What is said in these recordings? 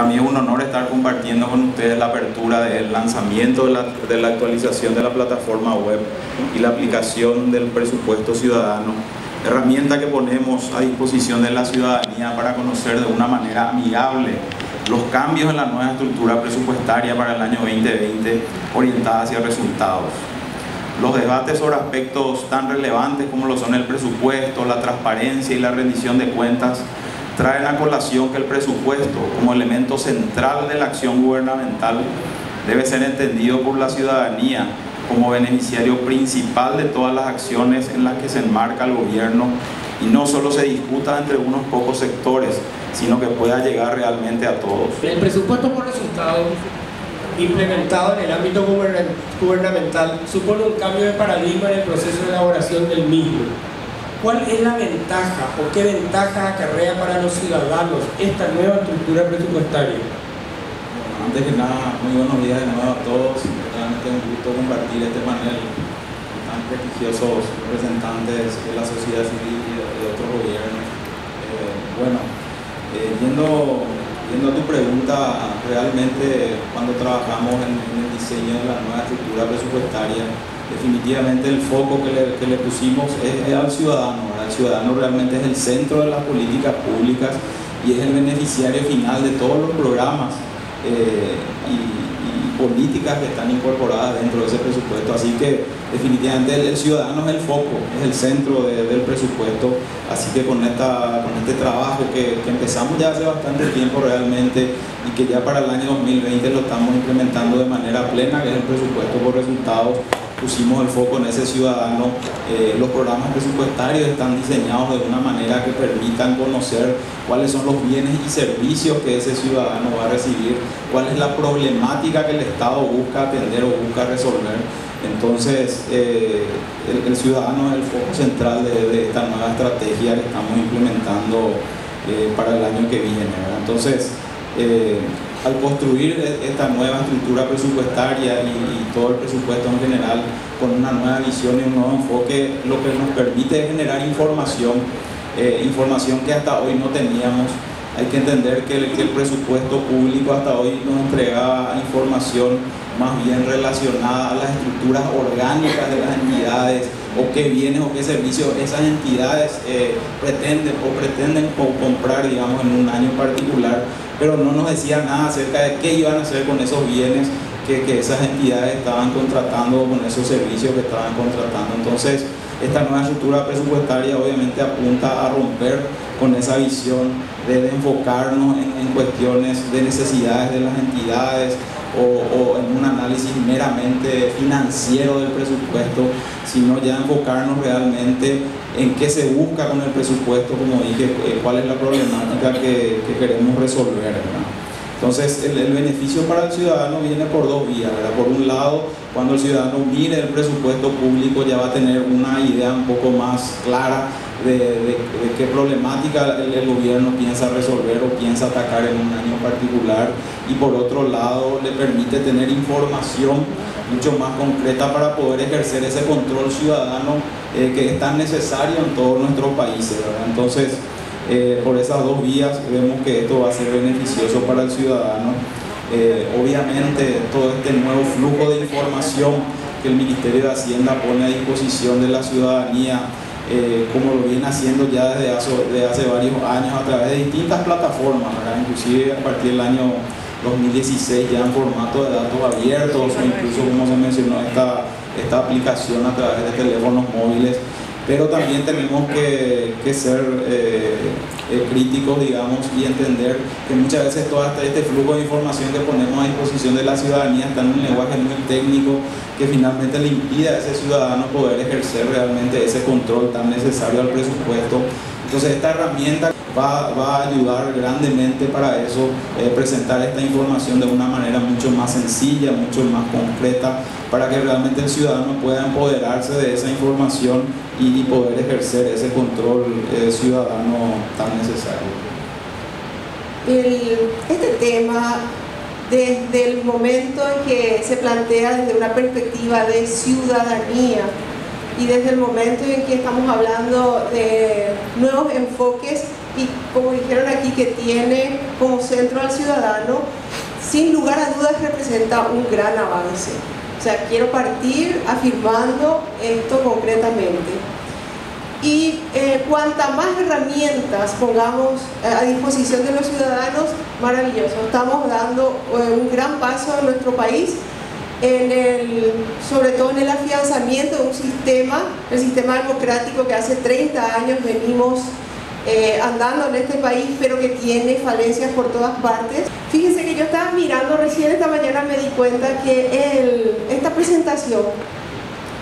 Para mí es un honor estar compartiendo con ustedes la apertura del lanzamiento de la actualización de la plataforma web y la aplicación del presupuesto ciudadano, herramienta que ponemos a disposición de la ciudadanía para conocer de una manera amigable los cambios en la nueva estructura presupuestaria para el año 2020 orientada hacia resultados. Los debates sobre aspectos tan relevantes como lo son el presupuesto, la transparencia y la rendición de cuentas traen a colación que el presupuesto, como elemento central de la acción gubernamental, debe ser entendido por la ciudadanía como beneficiario principal de todas las acciones en las que se enmarca el gobierno y no solo se discuta entre unos pocos sectores, sino que pueda llegar realmente a todos. El presupuesto por resultados implementado en el ámbito gubernamental supone un cambio de paradigma en el proceso de elaboración del mismo. ¿Cuál es la ventaja o qué ventajas acarrea para los ciudadanos esta nueva estructura presupuestaria? Antes que nada, muy buenos días de nuevo a todos. Realmente es un gusto compartir este panel con tan prestigiosos representantes de la sociedad civil y de otros gobiernos. Yendo a tu pregunta, realmente cuando trabajamos en el diseño de la nueva estructura presupuestaria, definitivamente el foco que le pusimos es al ciudadano. El ciudadano realmente es el centro de las políticas públicas y es el beneficiario final de todos los programas y políticas que están incorporadas dentro de ese presupuesto. Así que definitivamente el ciudadano es el foco, es el centro del presupuesto. Así que con este trabajo que empezamos ya hace bastante tiempo realmente y que ya para el año 2020 lo estamos implementando de manera plena, que es el presupuesto por resultados, pusimos el foco en ese ciudadano. Los programas presupuestarios están diseñados de una manera que permitan conocer cuáles son los bienes y servicios que ese ciudadano va a recibir, cuál es la problemática que el Estado busca atender o busca resolver. Entonces, el ciudadano es el foco central de esta nueva estrategia que estamos implementando para el año que viene, ¿verdad? Entonces, al construir esta nueva estructura presupuestaria y todo el presupuesto en general con una nueva visión y un nuevo enfoque, lo que nos permite es generar información que hasta hoy no teníamos. Hay que entender que el presupuesto público hasta hoy nos entregaba información más bien relacionada a las estructuras orgánicas de las entidades, o qué bienes o qué servicios esas entidades pretenden comprar, digamos, en un año particular, pero no nos decía nada acerca de qué iban a hacer con esos bienes que esas entidades estaban contratando o con esos servicios que estaban contratando. Entonces, esta nueva estructura presupuestaria obviamente apunta a romper con esa visión de enfocarnos en cuestiones de necesidades de las entidades o en un análisis meramente financiero del presupuesto, sino ya enfocarnos realmente en qué se busca con el presupuesto, como dije, cuál es la problemática que queremos resolver, ¿verdad? Entonces, el beneficio para el ciudadano viene por dos vías, ¿verdad? Por un lado, cuando el ciudadano mire el presupuesto público, ya va a tener una idea un poco más clara de qué problemática el gobierno piensa resolver o piensa atacar en un año particular, y por otro lado le permite tener información mucho más concreta para poder ejercer ese control ciudadano que es tan necesario en todos nuestros países, ¿verdad? Entonces, por esas dos vías vemos que esto va a ser beneficioso para el ciudadano. Obviamente todo este nuevo flujo de información que el Ministerio de Hacienda pone a disposición de la ciudadanía, como lo viene haciendo ya desde hace varios años a través de distintas plataformas, ¿verdad? Inclusive a partir del año 2016 ya en formato de datos abiertos, o incluso, como se mencionó, esta aplicación a través de teléfonos móviles. Pero también tenemos que ser críticos, digamos, y entender que muchas veces todo este flujo de información que ponemos a disposición de la ciudadanía está en un lenguaje muy técnico que finalmente le impide a ese ciudadano poder ejercer realmente ese control tan necesario al presupuesto. Entonces, esta herramienta va a ayudar grandemente para eso, presentar esta información de una manera mucho más sencilla, mucho más concreta, para que realmente el ciudadano pueda empoderarse de esa información y poder ejercer ese control ciudadano tan necesario. Este tema, desde el momento en que se plantea desde una perspectiva de ciudadanía y desde el momento en que estamos hablando de nuevos enfoques y como dijeron aquí, que tiene como centro al ciudadano, sin lugar a dudas representa un gran avance. O sea, quiero partir afirmando esto concretamente. Y cuanta más herramientas pongamos a disposición de los ciudadanos, maravilloso. Estamos dando un gran paso en nuestro país, sobre todo en el afianzamiento de un sistema, el sistema democrático que hace 30 años venimos andando en este país, pero que tiene falencias por todas partes. Fíjense que yo estaba mirando recién esta mañana, me di cuenta que esta presentación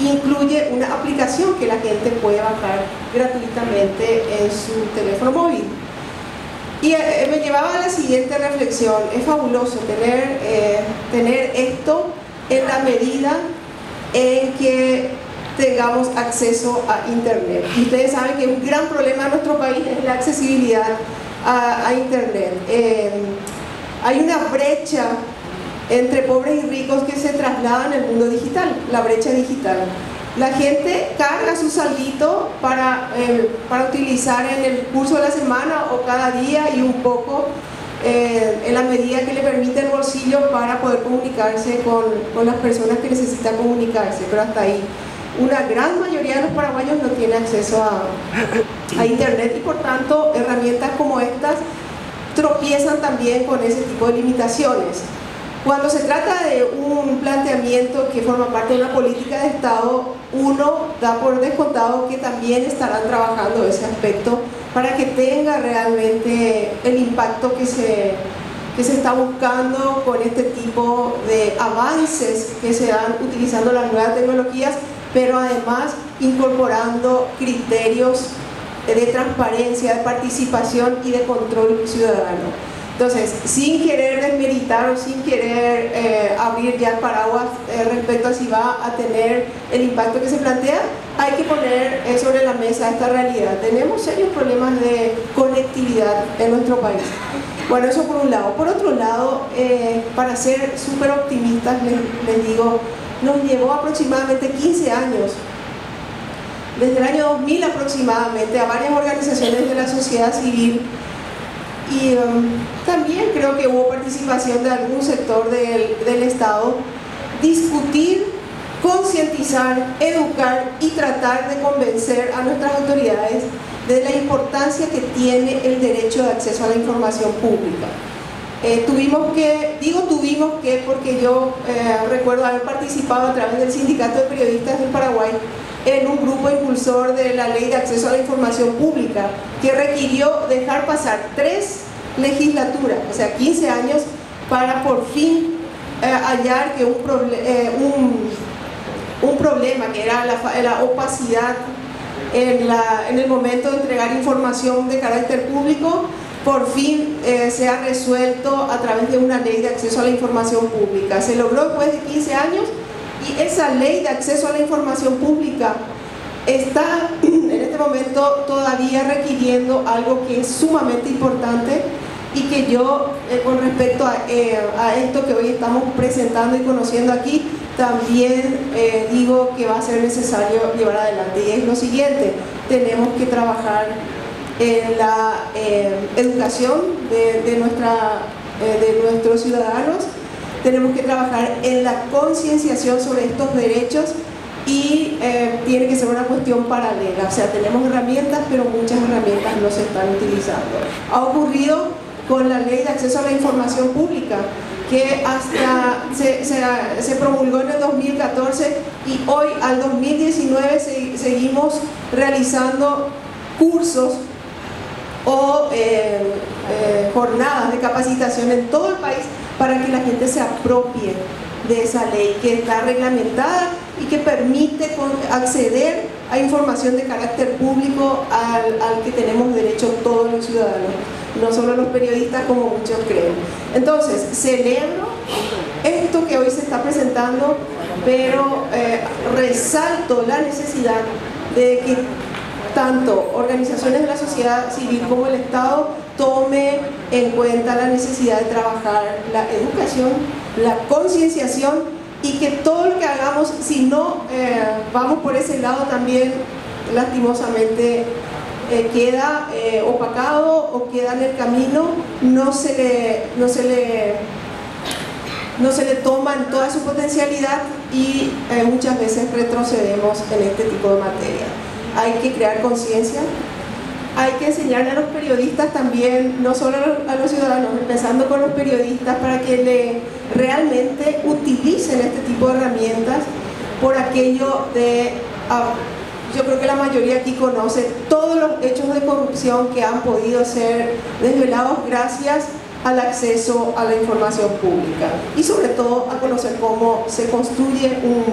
incluye una aplicación que la gente puede bajar gratuitamente en su teléfono móvil. Y me llevaba a la siguiente reflexión: es fabuloso tener esto en la medida en que tengamos acceso a Internet. Y ustedes saben que un gran problema en nuestro país es la accesibilidad a Internet. Hay una brecha entre pobres y ricos que se traslada en el mundo digital, la brecha digital. La gente carga su saldito para utilizar en el curso de la semana o cada día y un poco en la medida que le permite el bolsillo para poder comunicarse con las personas que necesitan comunicarse, pero hasta ahí. Una gran mayoría de los paraguayos no tiene acceso a Internet y por tanto herramientas como estas tropiezan también con ese tipo de limitaciones. Cuando se trata de un planteamiento que forma parte de una política de Estado, uno da por descontado que también estarán trabajando ese aspecto para que tenga realmente el impacto que se está buscando con este tipo de avances que se dan utilizando las nuevas tecnologías, pero además incorporando criterios de transparencia, de participación y de control ciudadano. Entonces, sin querer desmeritar o sin querer abrir ya el paraguas respecto a si va a tener el impacto que se plantea, hay que poner sobre la mesa esta realidad. Tenemos serios problemas de conectividad en nuestro país. Bueno, eso por un lado. Por otro lado, para ser súper optimistas, les digo, nos llevó aproximadamente 15 años, desde el año 2000 aproximadamente, a varias organizaciones de la sociedad civil. Y también creo que hubo participación de algún sector del Estado, discutir, concientizar, educar y tratar de convencer a nuestras autoridades de la importancia que tiene el derecho de acceso a la información pública. Tuvimos que, porque yo recuerdo haber participado a través del Sindicato de Periodistas del Paraguay en un grupo impulsor de la Ley de Acceso a la Información Pública, que requirió dejar pasar 3 legislaturas, o sea 15 años, para por fin hallar que un problema que era la opacidad en el momento de entregar información de carácter público, por fin se ha resuelto a través de una ley de acceso a la información pública. Se logró después de 15 años y esa ley de acceso a la información pública está en este momento todavía requiriendo algo que es sumamente importante y que yo, con respecto a esto que hoy estamos presentando y conociendo aquí, también digo que va a ser necesario llevar adelante. Y es lo siguiente: tenemos que trabajar en la educación de nuestros ciudadanos, tenemos que trabajar en la concienciación sobre estos derechos y tiene que ser una cuestión paralela. O sea, tenemos herramientas, pero muchas herramientas no se están utilizando. Ha ocurrido con la Ley de Acceso a la Información Pública, que hasta se promulgó en el 2014 y hoy, al 2019, seguimos realizando cursos o jornadas de capacitación en todo el país para que la gente se apropie de esa ley que está reglamentada y que permite acceder a información de carácter público al que tenemos derecho todos los ciudadanos, no solo los periodistas como muchos creen. Entonces, celebro esto que hoy se está presentando, pero resalto la necesidad de que tanto organizaciones de la sociedad civil como el Estado tome en cuenta la necesidad de trabajar la educación, la concienciación, y que todo lo que hagamos, si no vamos por ese lado, también lastimosamente queda opacado o queda en el camino, no se le toma en toda su potencialidad y muchas veces retrocedemos en este tipo de materia. Hay que crear conciencia, hay que enseñarle a los periodistas también, no solo a los ciudadanos, empezando con los periodistas, para que realmente utilicen este tipo de herramientas por aquello de... yo creo que la mayoría aquí conoce todos los hechos de corrupción que han podido ser desvelados gracias al acceso a la información pública y sobre todo a conocer cómo se construye un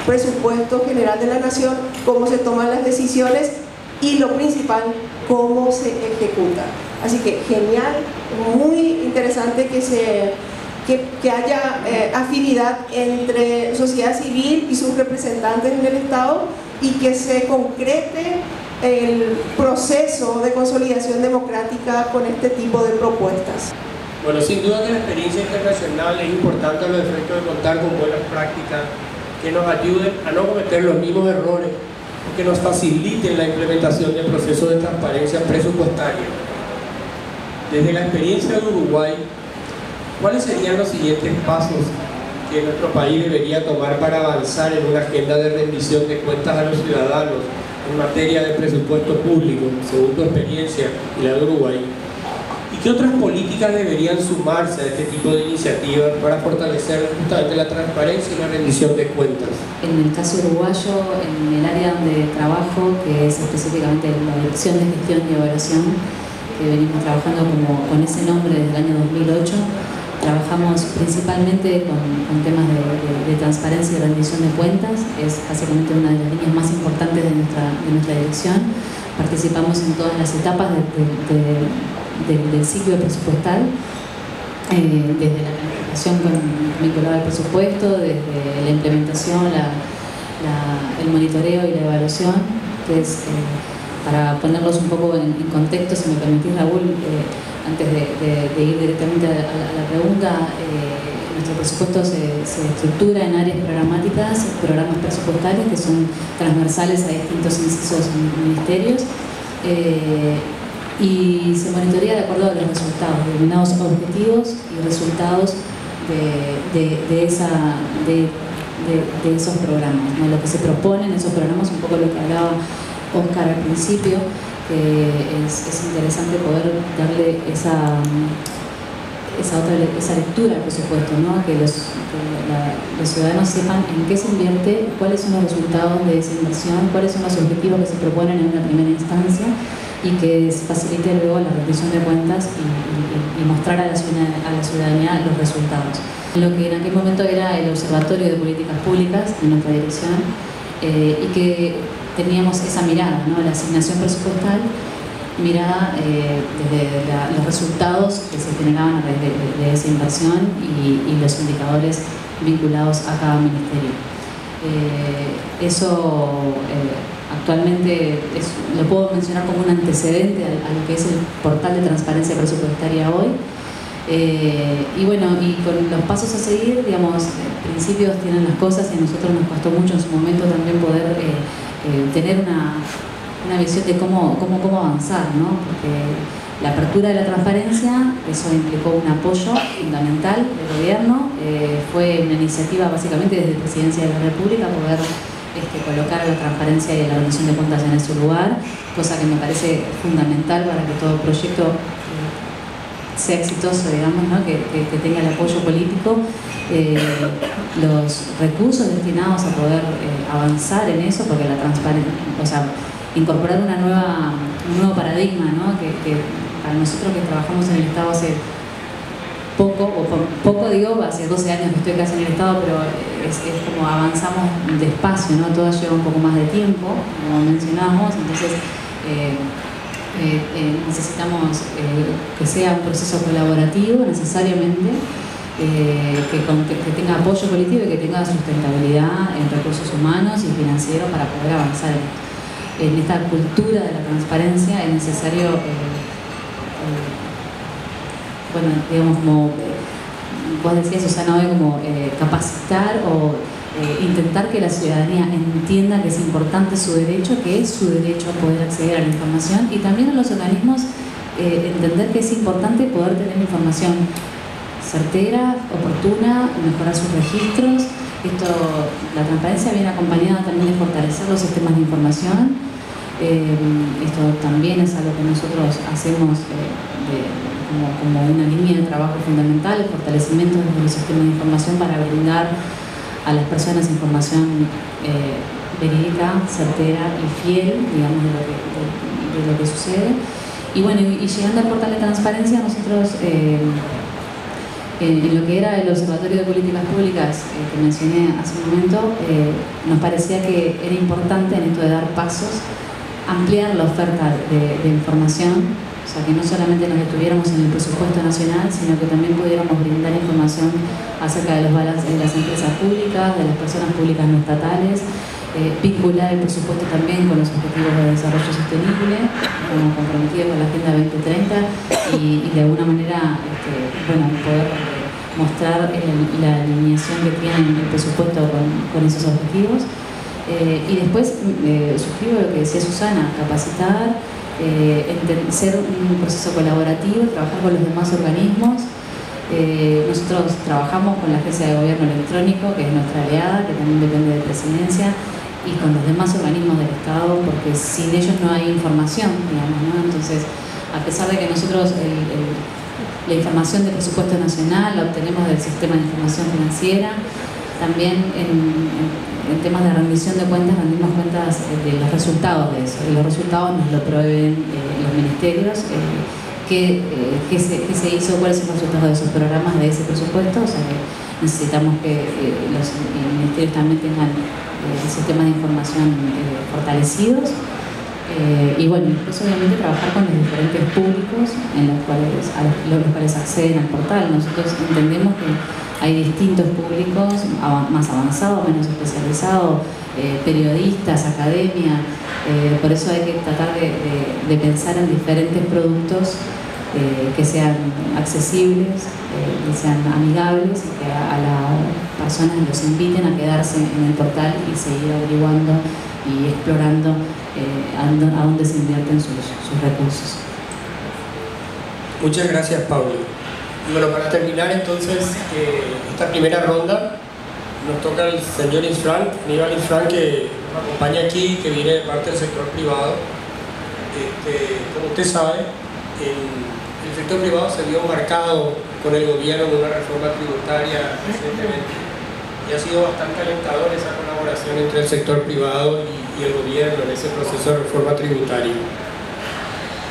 presupuesto general de la nación, cómo se toman las decisiones y lo principal, cómo se ejecuta. Así que genial, muy interesante que haya afinidad entre sociedad civil y sus representantes en el Estado y que se concrete el proceso de consolidación democrática con este tipo de propuestas. Bueno, sin duda que la experiencia internacional es importante a los efectos de contar con buenas prácticas que nos ayuden a no cometer los mismos errores o que nos faciliten la implementación del proceso de transparencia presupuestaria. Desde la experiencia de Uruguay, ¿cuáles serían los siguientes pasos que nuestro país debería tomar para avanzar en una agenda de rendición de cuentas a los ciudadanos en materia de presupuesto público, según tu experiencia y la de Uruguay? ¿Y qué otras políticas deberían sumarse a este tipo de iniciativas para fortalecer justamente la transparencia y la rendición de cuentas? En el caso uruguayo, en el área donde trabajo, que es específicamente la Dirección de Gestión y Evaluación, que venimos trabajando con ese nombre desde el año 2008, trabajamos principalmente con temas de transparencia y rendición de cuentas. Es básicamente una de las líneas más importantes de nuestra dirección. Participamos en todas las etapas del ciclo presupuestal, desde la planificación vinculada al presupuesto, desde la implementación, el monitoreo y la evaluación, que es, para ponerlos un poco en contexto, si me permitís, Raúl, antes de ir directamente a la pregunta, nuestro presupuesto se estructura en áreas programáticas, programas presupuestales que son transversales a distintos incisos y ministerios, y se monitorea de acuerdo a los resultados, determinados objetivos y resultados de esos programas, ¿no? Lo que se propone en esos programas, un poco lo que hablaba Óscar al principio, es interesante poder darle esa lectura al presupuesto, ¿no? Que los ciudadanos sepan en qué se invierte, cuáles son los resultados de esa inversión, cuáles son los objetivos que se proponen en una primera instancia, y que facilite luego la rendición de cuentas y mostrar a la ciudadanía los resultados. Lo que en aquel momento era el Observatorio de Políticas Públicas de nuestra dirección, y que teníamos esa mirada, ¿no? La asignación presupuestal mirada desde los resultados que se generaban a través de esa inversión y los indicadores vinculados a cada ministerio. Eso actualmente lo puedo mencionar como un antecedente a lo que es el portal de transparencia presupuestaria hoy. Y bueno, y con los pasos a seguir, digamos, principios tienen las cosas, y a nosotros nos costó mucho en su momento también poder tener una visión de cómo avanzar, ¿no? Porque la apertura de la transparencia, eso implicó un apoyo fundamental del gobierno, fue una iniciativa básicamente desde la Presidencia de la República poder colocar la transparencia y la rendición de cuentas en ese lugar, cosa que me parece fundamental para que todo proyecto sea exitoso, digamos, ¿no? que tenga el apoyo político, los recursos destinados a poder avanzar en eso, porque la transparencia, o sea, incorporar un nuevo paradigma, ¿no? que para nosotros que trabajamos en el Estado hace poco digo, hace 12 años que estoy casi en el Estado, pero es como avanzamos despacio, ¿no? Todo lleva un poco más de tiempo, como mencionamos, entonces necesitamos que sea un proceso colaborativo necesariamente, que tenga apoyo político y que tenga sustentabilidad en recursos humanos y financieros para poder avanzar en esta cultura de la transparencia. Es necesario bueno, digamos, como vos decías, Susana, hoy como capacitar o intentar que la ciudadanía entienda que es importante su derecho, que es su derecho a poder acceder a la información, y también a los organismos entender que es importante poder tener información certera, oportuna, mejorar sus registros. La transparencia viene acompañada también de fortalecer los sistemas de información. Esto también es algo que nosotros hacemos como una línea de trabajo fundamental, el fortalecimiento de los sistemas de información para brindar a las personas información verídica, certera y fiel, digamos, de lo que sucede. Y bueno, y llegando al portal de transparencia, nosotros en lo que era el Observatorio de Políticas Públicas que mencioné hace un momento, nos parecía que era importante en esto de dar pasos, ampliar la oferta de información, o sea, que no solamente nos detuviéramos en el presupuesto nacional, sino que también pudiéramos brindar información acerca de los balances de las empresas públicas, de las personas públicas no estatales, vincular el presupuesto también con los objetivos de desarrollo sostenible, como comprometidos con la Agenda 2030, y de alguna manera bueno, poder mostrar la alineación que tiene el presupuesto con esos objetivos. Y después suscribo lo que decía Susana, capacitar, ser un proceso colaborativo, trabajar con los demás organismos. Nosotros trabajamos con la Agencia de Gobierno Electrónico, que es nuestra aliada, que también depende de Presidencia, y con los demás organismos del Estado, porque sin ellos no hay información, digamos, ¿no? Entonces, a pesar de que nosotros la información del presupuesto nacional la obtenemos del Sistema de Información Financiera, también en temas de rendición de cuentas rendimos cuentas de los resultados de eso, y los resultados nos lo proveen los ministerios, qué se hizo, cuáles son los resultados de esos programas, de ese presupuesto. O sea que necesitamos que los ministerios también tengan sistemas de información fortalecidos, y bueno, después obviamente trabajar con los diferentes públicos los cuales acceden al portal. Nosotros entendemos que hay distintos públicos, más avanzados, menos especializados, periodistas, academia, por eso hay que tratar de pensar en diferentes productos que sean accesibles, que sean amigables, y que a las personas los inviten a quedarse en el portal y seguir averiguando y explorando a dónde se invierten sus recursos. Muchas gracias, Pablo. Y bueno, para terminar entonces esta primera ronda, nos toca el señor Aníbal Insfrán, que nos acompaña aquí, que viene de parte del sector privado. Como usted sabe, el sector privado se vio marcado con el gobierno de una reforma tributaria recientemente, y ha sido bastante alentador esa colaboración entre el sector privado y el gobierno en ese proceso de reforma tributaria.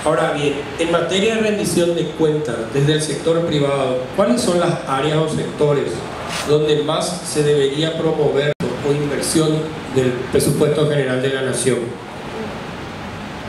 Ahora bien, en materia de rendición de cuentas desde el sector privado, ¿cuáles son las áreas o sectores donde más se debería promover o inversión del presupuesto general de la nación?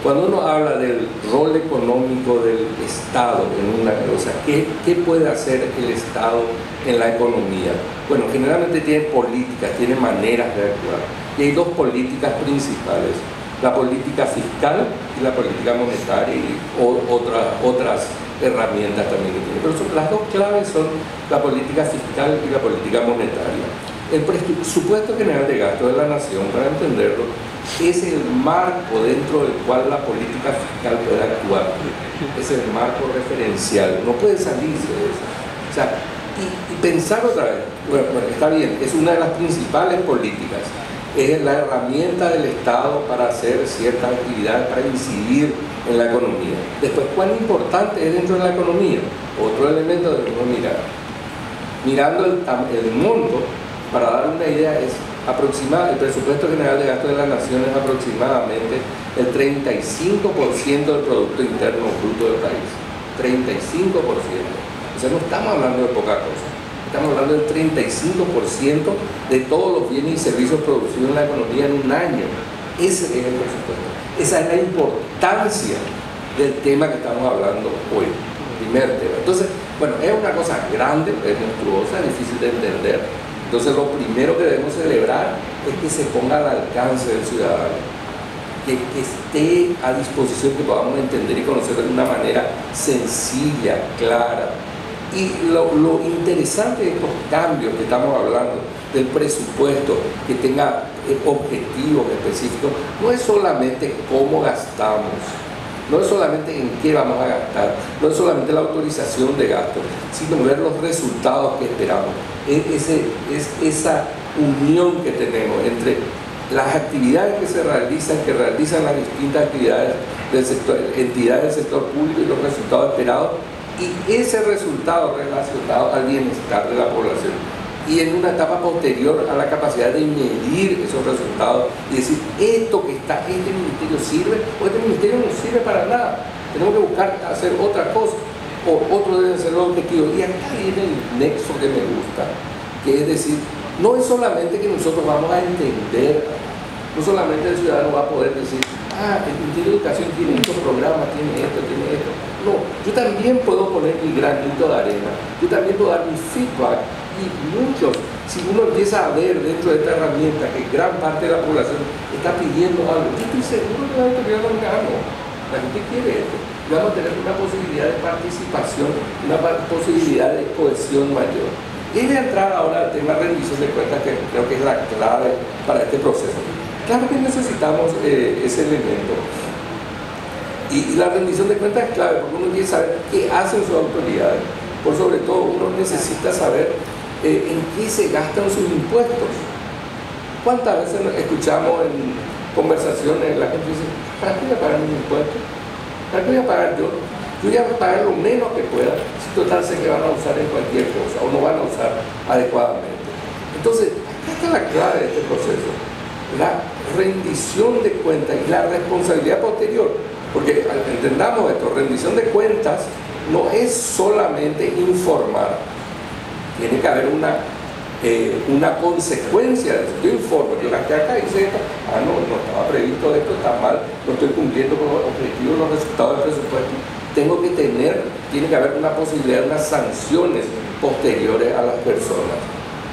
Cuando uno habla del rol económico del Estado en una cosa, ¿qué puede hacer el Estado en la economía? Bueno, generalmente tiene políticas, tiene maneras de actuar, y hay dos políticas principales: la política fiscal y la política monetaria, y otras herramientas también que tiene. Pero las dos claves son la política fiscal y la política monetaria. El presupuesto general de gasto de la nación, para entenderlo, es el marco dentro del cual la política fiscal puede actuar. Es el marco referencial, no puede salirse de eso. O sea, y pensar otra vez, bueno, está bien, es una de las principales políticas, es la herramienta del Estado para hacer ciertas actividades, para incidir en la economía. Después, ¿cuán importante es dentro de la economía? Otro elemento de uno mirar. Mirando el monto, para dar una idea, es el presupuesto general de gasto de la nación es aproximadamente el 35% del Producto Interno Bruto del país. 35%. O sea, no estamos hablando de poca cosa. Estamos hablando del 35% de todos los bienes y servicios producidos en la economía en un año. Ese es el presupuesto. Esa es la importancia del tema que estamos hablando hoy. Primer tema. Entonces, bueno, es una cosa grande, es monstruosa, es difícil de entender. Entonces, lo primero que debemos celebrar es que se ponga al alcance del ciudadano, que esté a disposición, que podamos entender y conocer de una manera sencilla, clara. Y lo interesante de estos cambios que estamos hablando, del presupuesto, que tenga objetivos específicos, no es solamente cómo gastamos, no es solamente en qué vamos a gastar, no es solamente la autorización de gastos, sino ver los resultados que esperamos. Es esa unión que tenemos entre las actividades que realizan las distintas actividades del sector, entidades del sector público y los resultados esperados, y ese resultado relacionado al bienestar de la población. Y en una etapa posterior a la capacidad de medir esos resultados y decir, esto que está, este ministerio sirve o este ministerio no sirve para nada. Tenemos que buscar hacer otra cosa o otro debe ser el objetivo. Y acá viene el nexo que me gusta, que es decir, no es solamente que nosotros vamos a entender, no solamente el ciudadano va a poder decir, el Ministerio de Educación tiene estos programas, tiene esto. No, yo también puedo poner mi granito de arena, yo también puedo dar mi feedback. Y muchos, si uno empieza a ver dentro de esta herramienta que gran parte de la población está pidiendo algo, yo estoy seguro que la autoridad no gana. La gente quiere esto. Y vamos a tener una posibilidad de participación, una posibilidad de cohesión mayor. Y voy a entrar ahora al tema de rendición de cuentas, que creo que es la clave para este proceso. Claro que necesitamos ese elemento. Y la rendición de cuentas es clave, porque uno quiere saber qué hacen sus autoridades. Por sobre todo, uno necesita saber en qué se gastan sus impuestos. ¿Cuántas veces escuchamos en conversaciones la gente dice, ¿para qué voy a pagar mis impuestos? ¿Para qué voy a pagar yo? Yo voy a pagar lo menos que pueda, si total sé que van a usar en cualquier cosa o no van a usar adecuadamente. Entonces, acá está la clave de este proceso, la rendición de cuentas y la responsabilidad posterior, porque entendamos esto, rendición de cuentas no es solamente informar, tiene que haber una consecuencia de eso. Yo informo, yo gasté acá, hice esto, no estaba previsto esto, está mal, no estoy cumpliendo con los objetivos, los resultados del presupuesto. Tiene que haber una posibilidad de unas sanciones posteriores a las personas.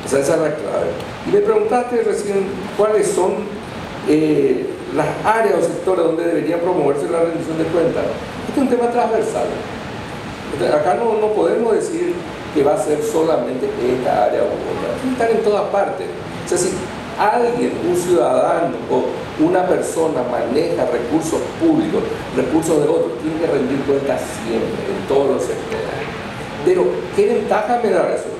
O sea, esa es la clave. Y me preguntaste recién cuáles son las áreas o sectores donde debería promoverse la rendición de cuentas. Este es un tema transversal. Acá no podemos decir que va a ser solamente esta área o otra. Tiene que estar en todas partes. O sea, si alguien, un ciudadano o una persona maneja recursos públicos, recursos de otros, tiene que rendir cuentas siempre, en todos los sectores. Pero, ¿qué ventaja me da eso?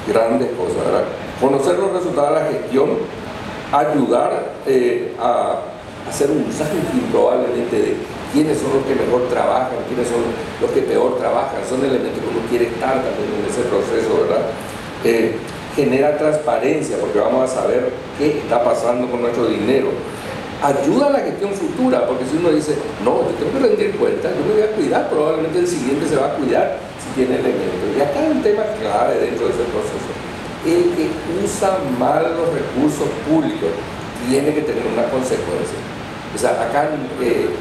Grandes cosas, ¿verdad? Conocer los resultados de la gestión, ayudar a hacer un ranking probablemente de quiénes son los que mejor trabajan, quiénes son los que peor trabajan, son elementos que uno quiere estar también en ese proceso, ¿verdad? Genera transparencia, porque vamos a saber qué está pasando con nuestro dinero. Ayuda a la gestión futura, porque si uno dice, no, yo tengo que rendir cuentas, yo me voy a cuidar, probablemente el siguiente se va a cuidar si tiene elementos. Y acá hay un tema clave dentro de ese proceso. El que usa mal los recursos públicos tiene que tener una consecuencia. O sea, acá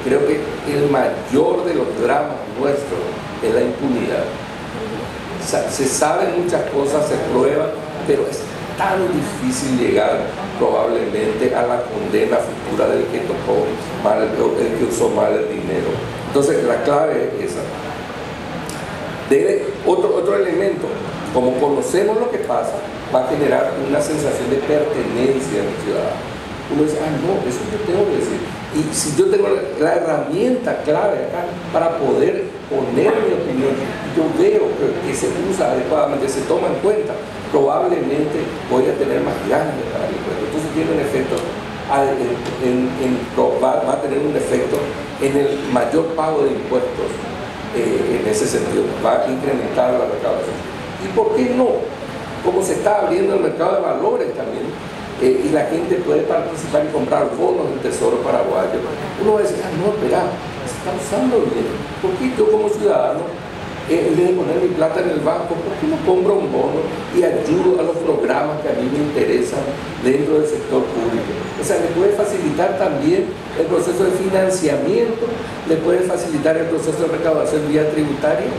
creo que el mayor de los dramas nuestros es la impunidad. O sea, se saben muchas cosas, se prueban, pero es tan difícil llegar probablemente a la condena futura del que tocó mal, el que usó mal el dinero. Entonces la clave es esa. Otro elemento, como conocemos lo que pasa, va a generar una sensación de pertenencia en el ciudadano. Uno dice, no, eso yo tengo que decir. Y si yo tengo la herramienta clave acá para poder poner mi opinión, yo veo que se usa adecuadamente, se toma en cuenta, probablemente voy a tener más ganas de pagar impuestos. Entonces tiene un efecto, va a tener un efecto en el mayor pago de impuestos, en ese sentido, va a incrementar la recaudación. ¿Y por qué no? Como se está abriendo el mercado de valores también, y la gente puede participar y comprar bonos del Tesoro paraguayo, uno va a decir, no, espera, se está usando bien. ¿Por qué yo como ciudadano, en vez de poner mi plata en el banco, por qué no compro un bono y ayudo a los programas que a mí me interesan dentro del sector público? O sea, le puede facilitar también el proceso de financiamiento, le puede facilitar el proceso de recaudación vía tributaria,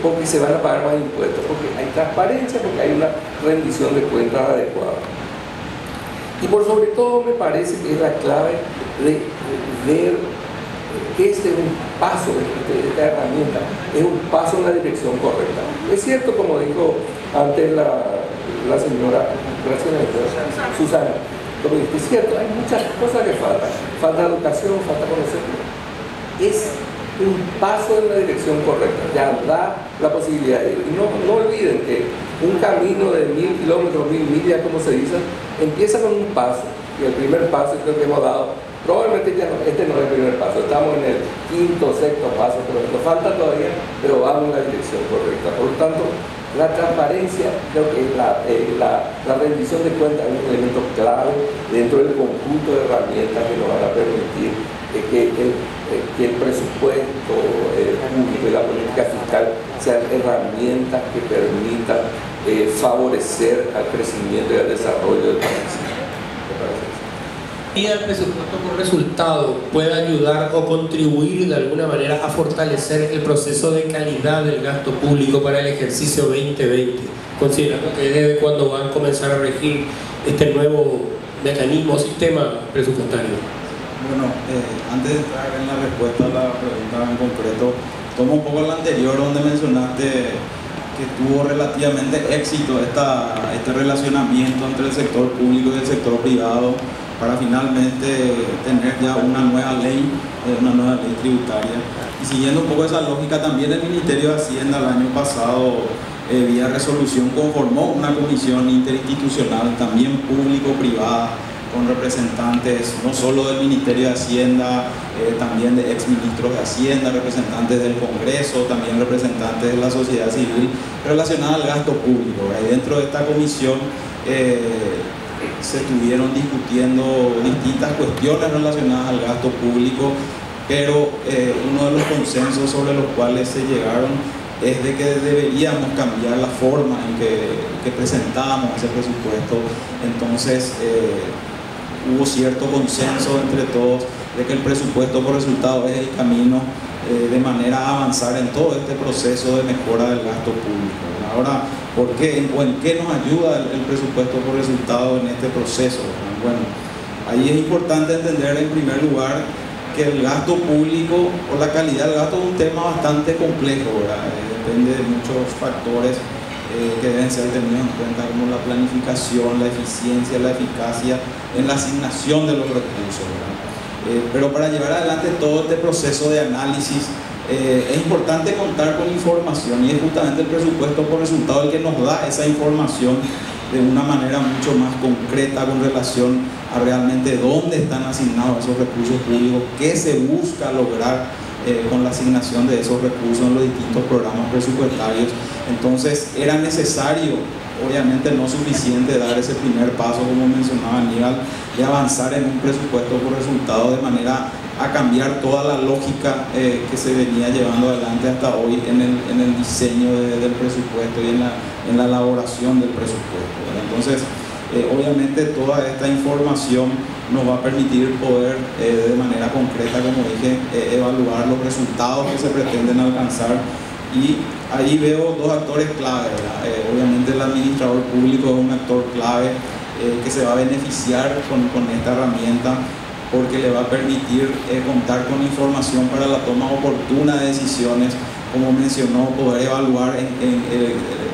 porque se van a pagar más impuestos, porque hay transparencia, porque hay una rendición de cuentas adecuada. Y por sobre todo me parece que es la clave de ver que este es un paso, esta herramienta es un paso en la dirección correcta. Es cierto, como dijo antes la señora Susana, como dice, es cierto, hay muchas cosas que faltan. Falta educación, falta conocimiento. Es un paso en la dirección correcta, ya da la posibilidad de ir. Y no olviden que un camino de 1000 kilómetros, 1000 millas, como se dice, empieza con un paso, y el primer paso creo que hemos dado, probablemente ya no, este no es el primer paso, estamos en el quinto, sexto paso, pero nos falta todavía, pero vamos en la dirección correcta. Por lo tanto, la transparencia, creo que la rendición de cuentas es un elemento clave dentro del conjunto de herramientas que nos van a permitir que el presupuesto público y la política fiscal sean herramientas que permitan favorecer al crecimiento y al desarrollo del país. ¿Y el presupuesto por resultado puede ayudar o contribuir de alguna manera a fortalecer el proceso de calidad del gasto público para el ejercicio 2020, considerando que desde cuando van a comenzar a regir este nuevo mecanismo o sistema presupuestario? Bueno, antes de entrar en la respuesta a la pregunta en concreto, tomo un poco la anterior donde mencionaste que tuvo relativamente éxito este relacionamiento entre el sector público y el sector privado para finalmente tener ya una nueva ley tributaria. Y siguiendo un poco esa lógica, también el Ministerio de Hacienda el año pasado, vía resolución, conformó una comisión interinstitucional, también público-privada, con representantes no solo del Ministerio de Hacienda, también de exministros de Hacienda, representantes del Congreso, también representantes de la sociedad civil, relacionada al gasto público. Y dentro de esta comisión se estuvieron discutiendo distintas cuestiones relacionadas al gasto público, pero uno de los consensos sobre los cuales se llegaron es de que deberíamos cambiar la forma en que presentábamos ese presupuesto. Entonces hubo cierto consenso entre todos de que el presupuesto por resultado es el camino de manera a avanzar en todo este proceso de mejora del gasto público. Ahora, ¿por qué o en qué nos ayuda el presupuesto por resultado en este proceso? Bueno, ahí es importante entender en primer lugar que el gasto público o la calidad del gasto es un tema bastante complejo, ¿verdad? Depende de muchos factores que deben ser tenidos en cuenta, como la planificación, la eficiencia, la eficacia en la asignación de los recursos, ¿verdad? Pero para llevar adelante todo este proceso de análisis es importante contar con información, y es justamente el presupuesto por resultado el que nos da esa información de una manera mucho más concreta con relación a realmente dónde están asignados esos recursos públicos, qué se busca lograr con la asignación de esos recursos en los distintos programas presupuestarios. Entonces era necesario, obviamente no suficiente, dar ese primer paso, como mencionaba Aníbal, de avanzar en un presupuesto por resultado de manera a cambiar toda la lógica que se venía llevando adelante hasta hoy en el diseño del presupuesto y en la elaboración del presupuesto, ¿verdad? Entonces, obviamente toda esta información nos va a permitir poder de manera concreta, como dije, evaluar los resultados que se pretenden alcanzar. Y ahí veo dos actores clave, ¿verdad? Obviamente el administrador público es un actor clave que se va a beneficiar con esta herramienta, porque le va a permitir contar con información para la toma oportuna de decisiones, como mencionó, poder evaluar en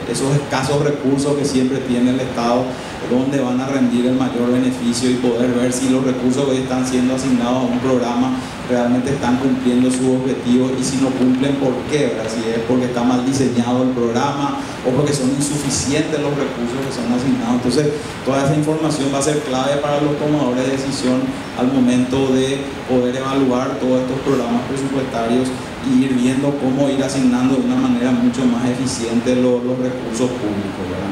esos escasos recursos que siempre tiene el Estado, dónde van a rendir el mayor beneficio, y poder ver si los recursos que están siendo asignados a un programa realmente están cumpliendo sus objetivos, y si no cumplen, ¿por qué? ¿Verdad? Si es porque está mal diseñado el programa o porque son insuficientes los recursos que son asignados. Entonces, toda esa información va a ser clave para los tomadores de decisión al momento de poder evaluar todos estos programas presupuestarios y ir viendo cómo ir asignando de una manera mucho más eficiente los recursos públicos, ¿verdad?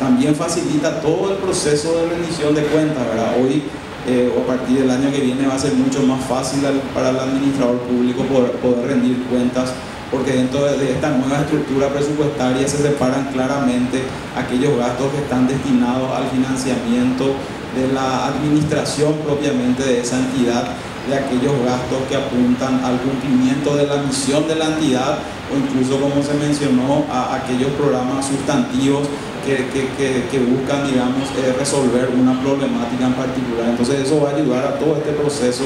También facilita todo el proceso de rendición de cuentas, ¿verdad? Hoy o a partir del año que viene va a ser mucho más fácil para el administrador público poder rendir cuentas, porque dentro de esta nueva estructura presupuestaria se separan claramente aquellos gastos que están destinados al financiamiento de la administración propiamente de esa entidad, de aquellos gastos que apuntan al cumplimiento de la misión de la entidad, o incluso, como se mencionó, a aquellos programas sustantivos que buscan, digamos, resolver una problemática en particular. Entonces eso va a ayudar a todo este proceso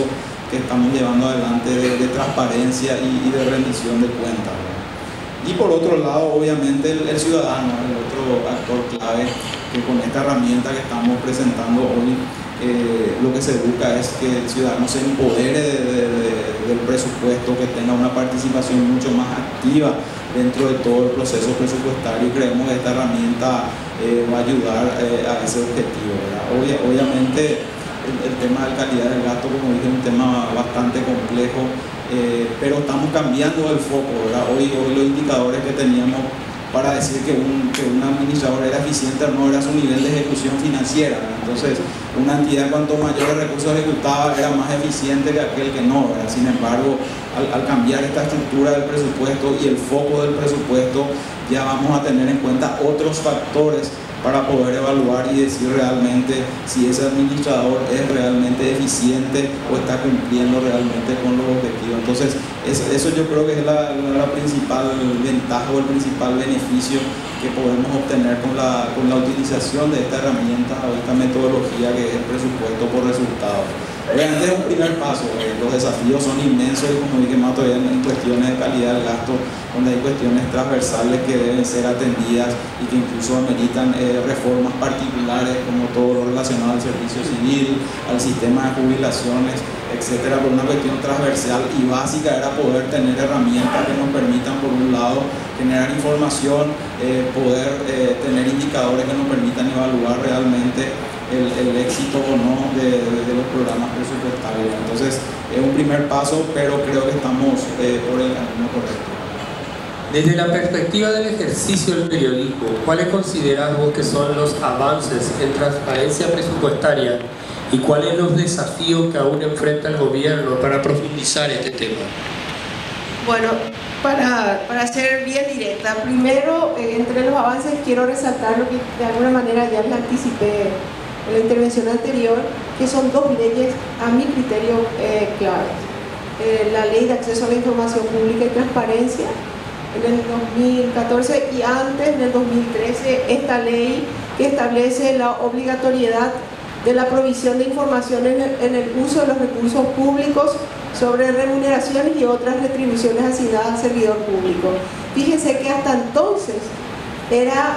que estamos llevando adelante de transparencia y de rendición de cuentas, ¿verdad? Y por otro lado, obviamente, el ciudadano, el otro actor clave, que con esta herramienta que estamos presentando hoy, lo que se busca es que el ciudadano se empodere del presupuesto, que tenga una participación mucho más activa dentro de todo el proceso presupuestario, y creemos que esta herramienta va a ayudar a ese objetivo, ¿verdad? Obviamente el tema de calidad del gasto, como dije, es un tema bastante complejo, pero estamos cambiando el foco, ¿verdad? Hoy los indicadores que teníamos para decir que un administrador era eficiente o no era su nivel de ejecución financiera, ¿verdad? Entonces, una entidad cuanto mayores recursos ejecutaba era más eficiente que aquel que no, ¿verdad? Sin embargo, al cambiar esta estructura del presupuesto y el foco del presupuesto, ya vamos a tener en cuenta otros factores para poder evaluar y decir realmente si ese administrador es realmente eficiente o está cumpliendo realmente con los objetivos. Entonces, eso yo creo que es la principal ventaja o el principal beneficio que podemos obtener con la utilización de esta herramienta o esta metodología que es el presupuesto por resultados. Obviamente es un primer paso, los desafíos son inmensos y, como dije más, todavía en cuestiones de calidad del gasto, donde hay cuestiones transversales que deben ser atendidas y que incluso ameritan reformas particulares, como todo lo relacionado al servicio civil, al sistema de jubilaciones, etcétera. Por una cuestión transversal y básica era poder tener herramientas que nos permitan, por un lado, generar información, poder tener indicadores que nos permitan evaluar realmente el éxito o no de los programas presupuestarios. Entonces es un primer paso, pero creo que estamos por el camino correcto. Desde la perspectiva del ejercicio del periodismo, ¿cuáles consideras vos que son los avances en transparencia presupuestaria y cuáles los desafíos que aún enfrenta el gobierno para profundizar este tema? Bueno, para ser bien directa, primero, entre los avances quiero resaltar lo que de alguna manera ya les anticipé en la intervención anterior, que son dos leyes, a mi criterio, claves. La Ley de Acceso a la Información Pública y Transparencia, en el 2014, y antes, en el 2013, esta ley que establece la obligatoriedad de la provisión de información en el uso de los recursos públicos sobre remuneraciones y otras retribuciones asignadas al servidor público. Fíjense que hasta entonces era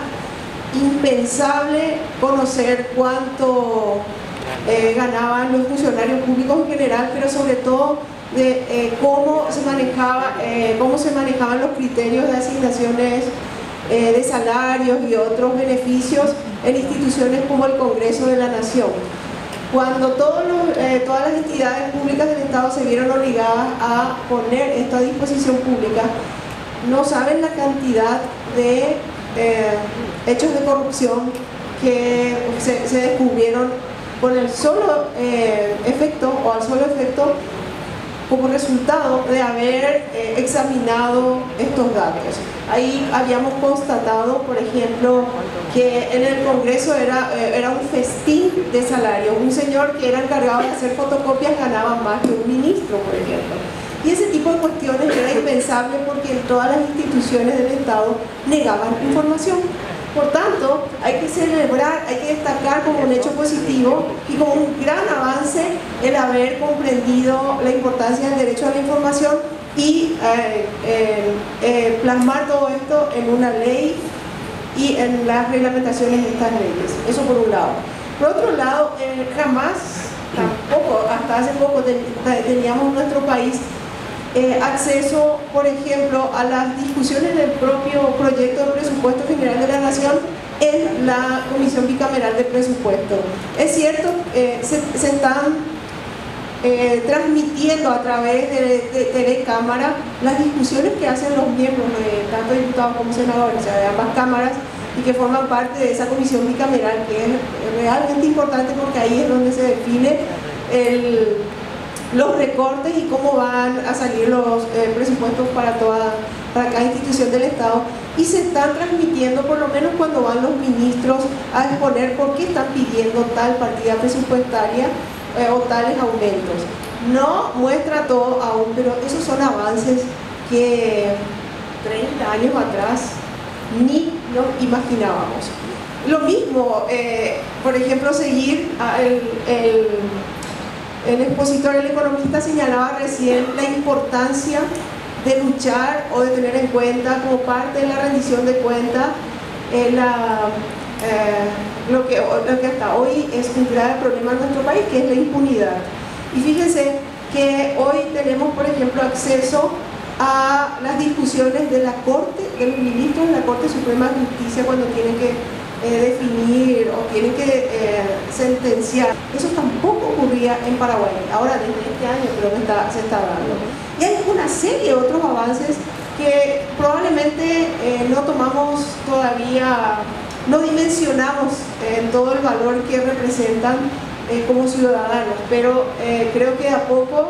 impensable conocer cuánto ganaban los funcionarios públicos en general, pero sobre todo de cómo se manejaban los criterios de asignaciones de salarios y otros beneficios en instituciones como el Congreso de la Nación. Cuando todas las entidades públicas del Estado se vieron obligadas a poner esto a disposición pública, no saben la cantidad de hechos de corrupción que se descubrieron con el solo efecto o al solo efecto como resultado de haber examinado estos datos. Ahí habíamos constatado, por ejemplo, que en el Congreso era un festín de salario. Un señor que era encargado de hacer fotocopias ganaba más que un ministro, por ejemplo. Y ese tipo de cuestiones era impensable porque en todas las instituciones del Estado negaban información. Por tanto, hay que celebrar, hay que destacar como un hecho positivo y como un gran avance el haber comprendido la importancia del derecho a la información y plasmar todo esto en una ley y en las reglamentaciones de estas leyes. Eso por un lado. Por otro lado, tampoco, hasta hace poco teníamos en nuestro país acceso, por ejemplo, a las discusiones del propio proyecto de presupuesto general de la Nación en la Comisión Bicameral de Presupuesto. Es cierto, se están transmitiendo a través de TV Cámara las discusiones que hacen los miembros de tanto diputados como senadores, o sea, de ambas cámaras, y que forman parte de esa comisión bicameral, que es realmente importante porque ahí es donde se define los recortes y cómo van a salir los presupuestos para cada institución del Estado, y se están transmitiendo, por lo menos cuando van los ministros a exponer por qué están pidiendo tal partida presupuestaria o tales aumentos. No muestra todo aún, pero esos son avances que 30 años atrás ni nos imaginábamos. Lo mismo, por ejemplo, seguir el expositor, el economista, señalaba recién la importancia de luchar o de tener en cuenta como parte de la rendición de cuentas lo que hasta hoy es un grave problema en nuestro país, que es la impunidad. Y fíjense que hoy tenemos, por ejemplo, acceso a las discusiones de la Corte, de los ministros de la Corte Suprema de Justicia cuando tienen que definir o tienen que sentenciar. Eso tampoco ocurría en Paraguay. Ahora, desde este año creo que se está dando. Y hay una serie de otros avances que probablemente no tomamos todavía, no dimensionamos todo el valor que representan como ciudadanos, pero creo que a poco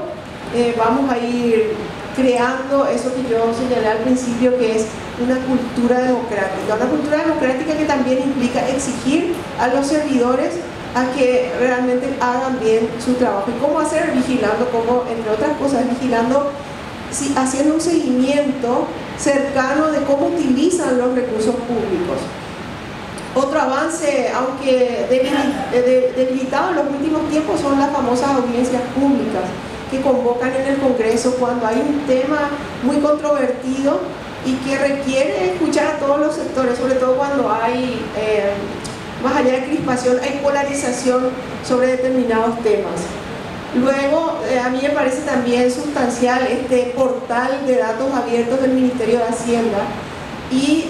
vamos a ir creando eso que yo señalé al principio, que es una cultura democrática que también implica exigir a los servidores a que realmente hagan bien su trabajo. ¿Y cómo hacer? Vigilando, como entre otras cosas, haciendo un seguimiento cercano de cómo utilizan los recursos públicos. Otro avance, aunque debilitado en los últimos tiempos, son las famosas audiencias públicas que convocan en el Congreso cuando hay un tema muy controvertido y que requiere escuchar a todos los sectores, sobre todo cuando hay, más allá de crispación, hay polarización sobre determinados temas. Luego, a mí me parece también sustancial este portal de datos abiertos del Ministerio de Hacienda, y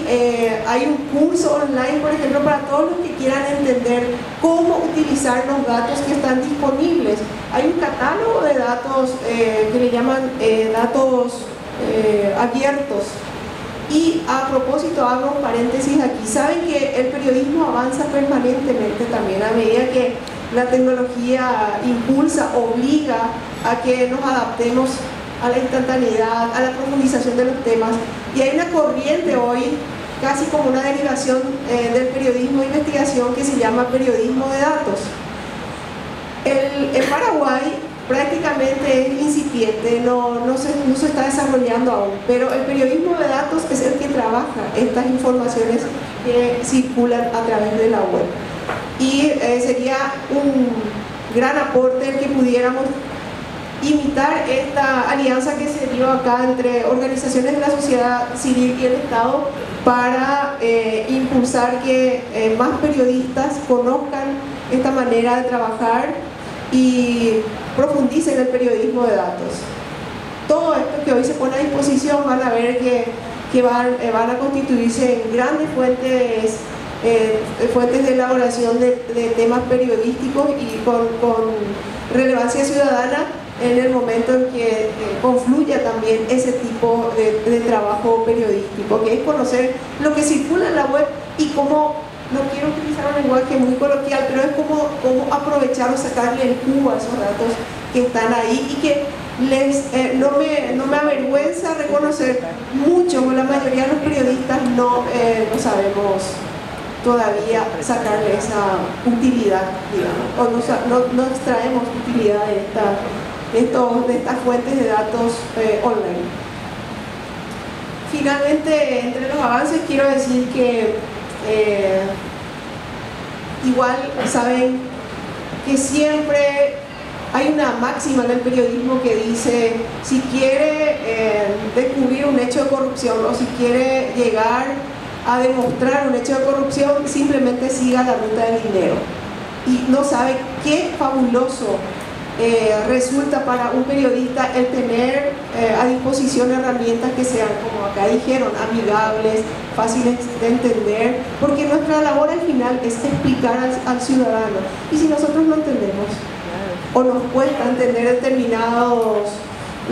hay un curso online, por ejemplo, para todos los que quieran entender cómo utilizar los datos que están disponibles. Hay un catálogo de datos que le llaman datos abiertos. Y a propósito, hago un paréntesis aquí. Saben que el periodismo avanza permanentemente también a medida que la tecnología impulsa, obliga a que nos adaptemos a la instantaneidad, a la profundización de los temas. Y hay una corriente hoy, casi como una derivación del periodismo de investigación, que se llama periodismo de datos. En Paraguay prácticamente es incipiente, no se está desarrollando aún, pero el periodismo de datos es el que trabaja estas informaciones que circulan a través de la web. Y sería un gran aporte el que pudiéramos imitar esta alianza que se dio acá entre organizaciones de la sociedad civil y el Estado para impulsar que más periodistas conozcan esta manera de trabajar y profundicen el periodismo de datos. Todo esto que hoy se pone a disposición van a ver que van a constituirse en grandes fuentes de elaboración de temas periodísticos y con relevancia ciudadana en el momento en que confluya también ese tipo de trabajo periodístico, que es conocer lo que circula en la web y cómo, no quiero utilizar un lenguaje muy coloquial, pero es cómo aprovechar o sacarle el jugo a esos datos que están ahí y que no me avergüenza reconocer, muchos o la mayoría de los periodistas no sabemos todavía sacarle esa utilidad, digamos, o no extraemos utilidad de estas fuentes de datos online. Finalmente, entre los avances quiero decir que igual saben que siempre hay una máxima en el periodismo que dice: si quiere descubrir un hecho de corrupción o si quiere llegar a demostrar un hecho de corrupción, simplemente siga la ruta del dinero. Y no sabe qué fabuloso resulta para un periodista el tener a disposición herramientas que sean, como acá dijeron, amigables, fáciles de entender, porque nuestra labor al final es explicar al ciudadano. Y si nosotros no entendemos o nos cuesta entender determinados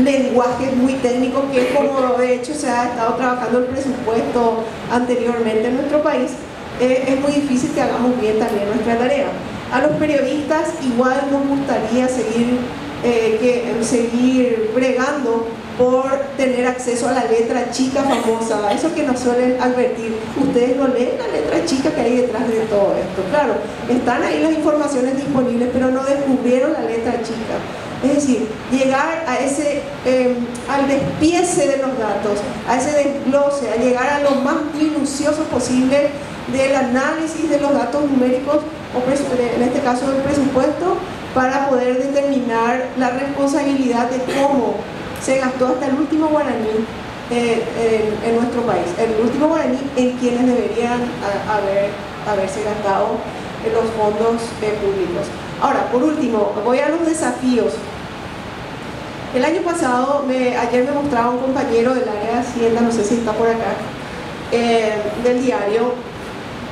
lenguajes muy técnicos, que es como de hecho se ha estado trabajando el presupuesto anteriormente en nuestro país, es muy difícil que hagamos bien también nuestra tarea. A los periodistas igual nos gustaría seguir bregando por tener acceso a la letra chica famosa, eso que nos suelen advertir: ustedes no leen la letra chica que hay detrás de todo esto. Claro, están ahí las informaciones disponibles, pero no descubrieron la letra chica. Es decir, llegar a al despiece de los datos, a ese desglose, a llegar a lo más minucioso posible del análisis de los datos numéricos, o en este caso del presupuesto, para poder determinar la responsabilidad de cómo se gastó hasta el último guaraní en nuestro país, el último guaraní en quienes deberían haberse gastado en los fondos públicos. Ahora, por último, voy a los desafíos. El año pasado, ayer me mostraba un compañero del área de Hacienda, no sé si está por acá, del diario.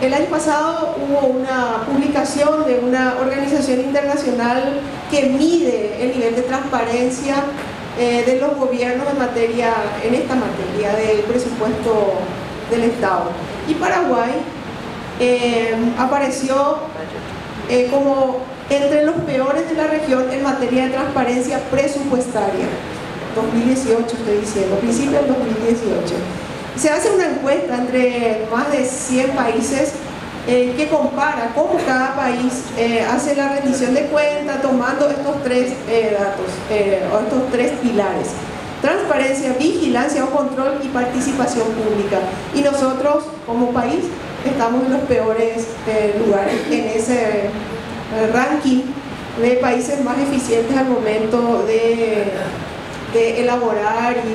El año pasado hubo una publicación de una organización internacional que mide el nivel de transparencia de los gobiernos en esta materia del presupuesto del Estado. Y Paraguay apareció como entre los peores de la región en materia de transparencia presupuestaria. 2018 estoy diciendo, principio del 2018. Se hace una encuesta entre más de 100 países que compara cómo cada país hace la rendición de cuentas tomando estos tres datos, o estos tres pilares: transparencia, vigilancia o control y participación pública. Y nosotros como país estamos en los peores lugares en ese ranking de países más eficientes al momento de elaborar y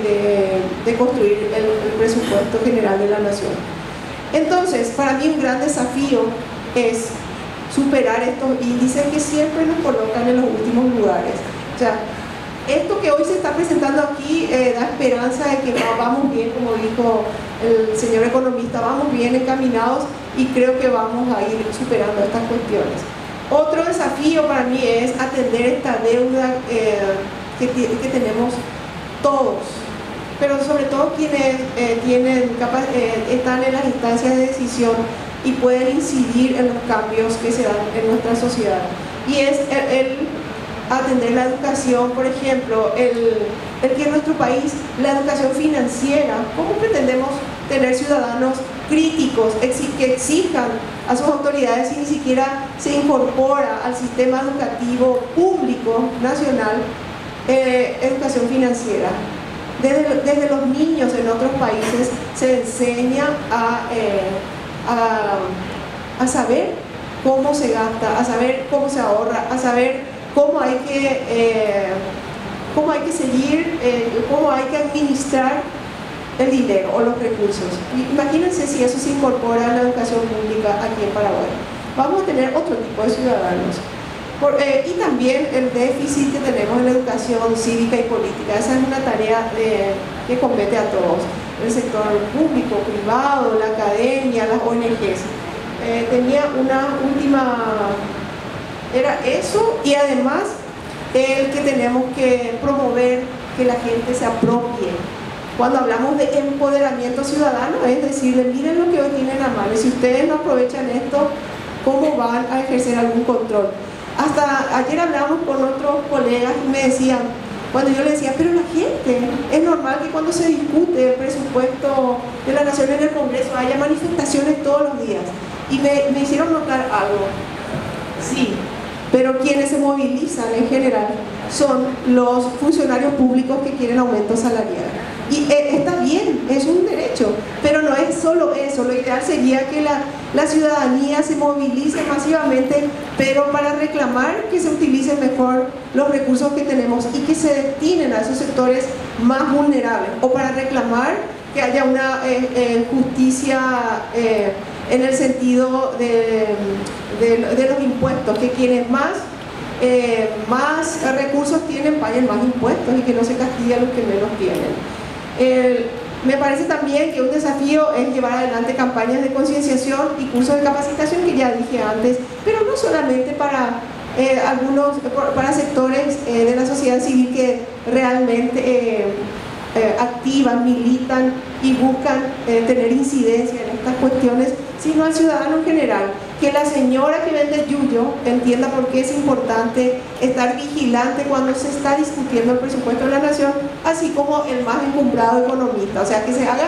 de construir el presupuesto general de la nación. Entonces, para mí un gran desafío es superar estos índices que siempre nos colocan en los últimos lugares. O sea, esto que hoy se está presentando aquí da esperanza de que vamos bien, como dijo el señor economista, vamos bien encaminados y creo que vamos a ir superando estas cuestiones. Otro desafío para mí es atender esta deuda que tenemos todos, pero sobre todo quienes están en las instancias de decisión y pueden incidir en los cambios que se dan en nuestra sociedad. Y es el atender la educación, por ejemplo, el que en nuestro país la educación financiera, ¿cómo pretendemos tener ciudadanos críticos que exijan a sus autoridades si ni siquiera se incorpora al sistema educativo público nacional educación financiera? Desde los niños en otros países se enseña a saber cómo se gasta, a saber cómo se ahorra, a saber cómo hay que seguir, cómo hay que administrar el dinero o los recursos. Imagínense si eso se incorpora a la educación pública aquí en Paraguay. Vamos a tener otro tipo de ciudadanos. Y también el déficit que tenemos en la educación cívica y política. Esa es una tarea que compete a todos, el sector público, privado, la academia, las ONGs. Tenía una última, era eso, y además el que tenemos que promover que la gente se apropie. Cuando hablamos de empoderamiento ciudadano, es decir, miren lo que hoy tienen a mano, y si ustedes no aprovechan esto, ¿cómo van a ejercer algún control? Hasta ayer hablábamos con otros colegas y me decían, cuando yo les decía, pero la gente, es normal que cuando se discute el presupuesto de la nación en el Congreso haya manifestaciones todos los días. Y me hicieron notar algo. Sí, pero quienes se movilizan en general son los funcionarios públicos que quieren aumento salarial. Y está bien, es un derecho, pero no es solo eso. Lo ideal sería que la ciudadanía se movilice masivamente, pero para reclamar que se utilicen mejor los recursos que tenemos y que se destinen a esos sectores más vulnerables, o para reclamar que haya una justicia en el sentido de los impuestos, que quienes más recursos tienen paguen más impuestos y que no se castigue a los que menos tienen. Me parece también que un desafío es llevar adelante campañas de concienciación y cursos de capacitación, que ya dije antes, pero no solamente para para sectores de la sociedad civil que realmente activan, militan y buscan tener incidencia en estas cuestiones, sino al ciudadano en general. Que la señora que vende yuyo entienda por qué es importante estar vigilante cuando se está discutiendo el presupuesto de la nación, así como el más encumbrado economista. O sea, que se haga